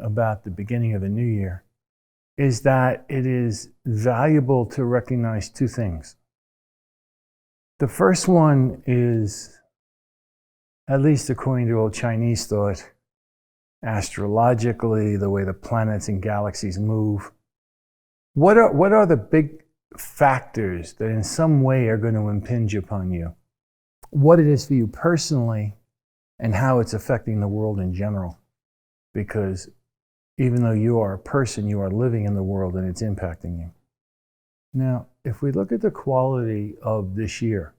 about the beginning of the new year is that it is valuable to recognize two things. The first one is, at least according to old Chinese thought, astrologically, the way the planets and galaxies move. What are the big factors that in some way are going to impinge upon you? What it is for you personally and how it's affecting the world in general. Because even though you are a person, you are living in the world and it's impacting you. Now, if we look at the quality of this year,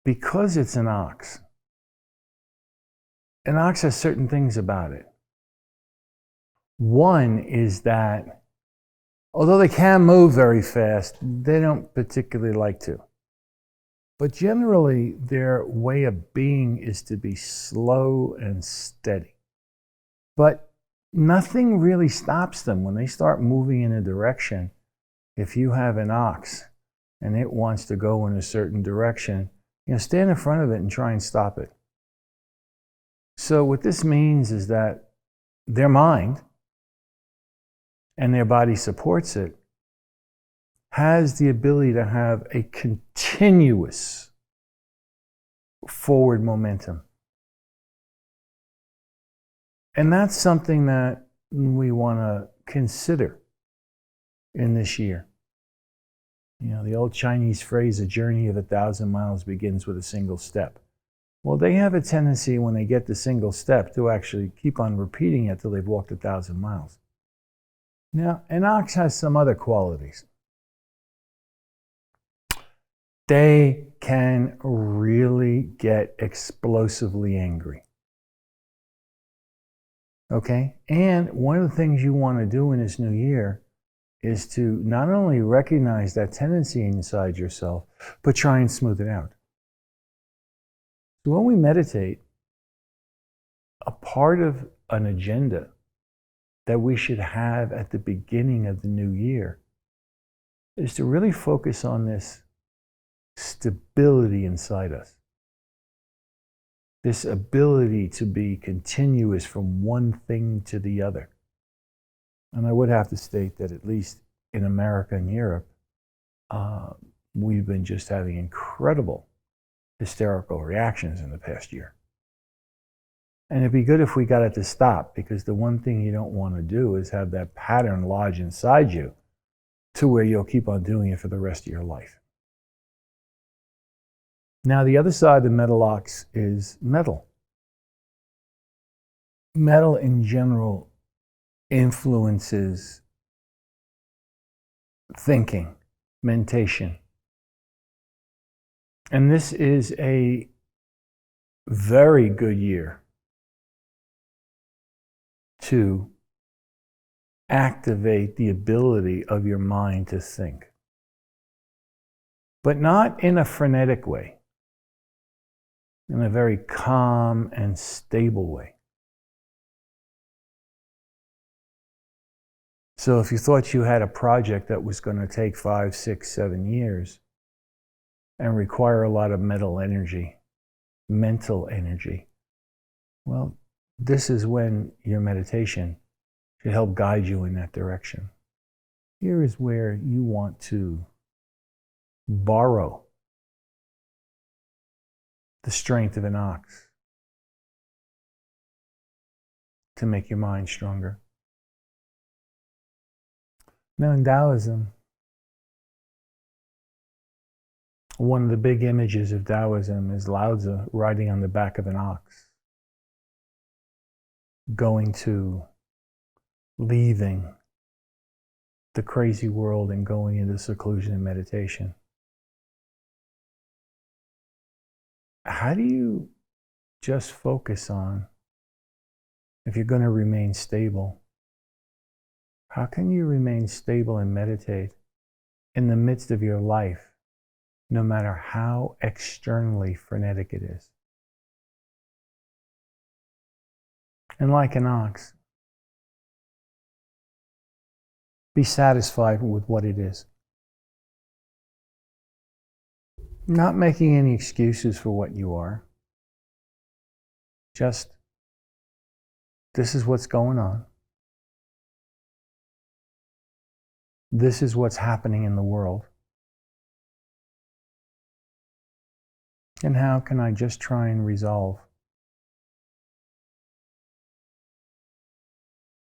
because it's an ox has certain things about it. One is that although they can move very fast, they don't particularly like to. But generally, their way of being is to be slow and steady. But nothing really stops them when they start moving in a direction. If you have an ox and it wants to go in a certain direction, stand in front of it and try and stop it. So what this means is that their mind, and their body supports it, has the ability to have a continuous forward momentum. And that's something that we want to consider in this year. The old Chinese phrase, a journey of 1,000 miles begins with a single step. Well, they have a tendency when they get the single step to actually keep on repeating it till they've walked 1,000 miles. Now, an ox has some other qualities. They can really get explosively angry. Okay? And one of the things you want to do in this new year is to not only recognize that tendency inside yourself, but try and smooth it out. So when we meditate, a part of an agenda that we should have at the beginning of the new year is to really focus on this stability inside us. This ability to be continuous from one thing to the other. And I would have to state that at least in America and Europe, we've been just having incredible hysterical reactions in the past year. And it'd be good if we got it to stop, because the one thing you don't want to do is have that pattern lodge inside you to where you'll keep on doing it for the rest of your life. Now, the other side of the metal ox is metal. Metal in general influences thinking, mentation. And this is a very good year to activate the ability of your mind to think. But not in a frenetic way, in a very calm and stable way. So if you thought you had a project that was going to take 5, 6, 7 years and require a lot of mental energy, well, this is when your meditation should help guide you in that direction. Here is where you want to borrow the strength of an ox to make your mind stronger. Now, in Taoism, one of the big images of Taoism is Lao Tzu riding on the back of an ox, leaving the crazy world and going into seclusion and meditation. How do you just focus on, if you're going to remain stable, how can you remain stable and meditate in the midst of your life, no matter how externally frenetic it is? And like an ox, be satisfied with what it is. Not making any excuses for what you are. Just This is what's going on. This is what's happening in the world. And how can I just try and resolve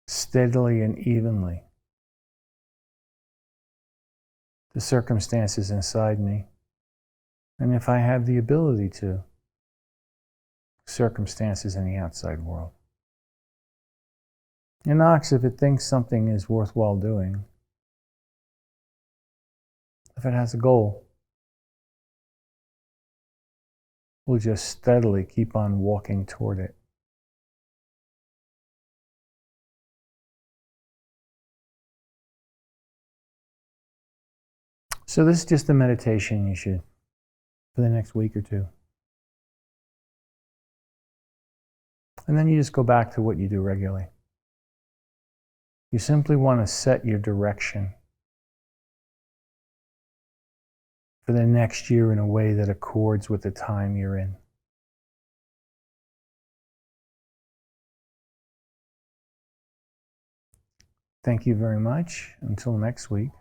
steadily and evenly the circumstances inside me, and if I have the ability to, circumstances in the outside world. And Ox, if it thinks something is worthwhile doing, if it has a goal, we'll just steadily keep on walking toward it. So this is just a meditation you should, for the next week or two. And then you just go back to what you do regularly. You simply want to set your direction for the next year in a way that accords with the time you're in. Thank you very much. Until next week.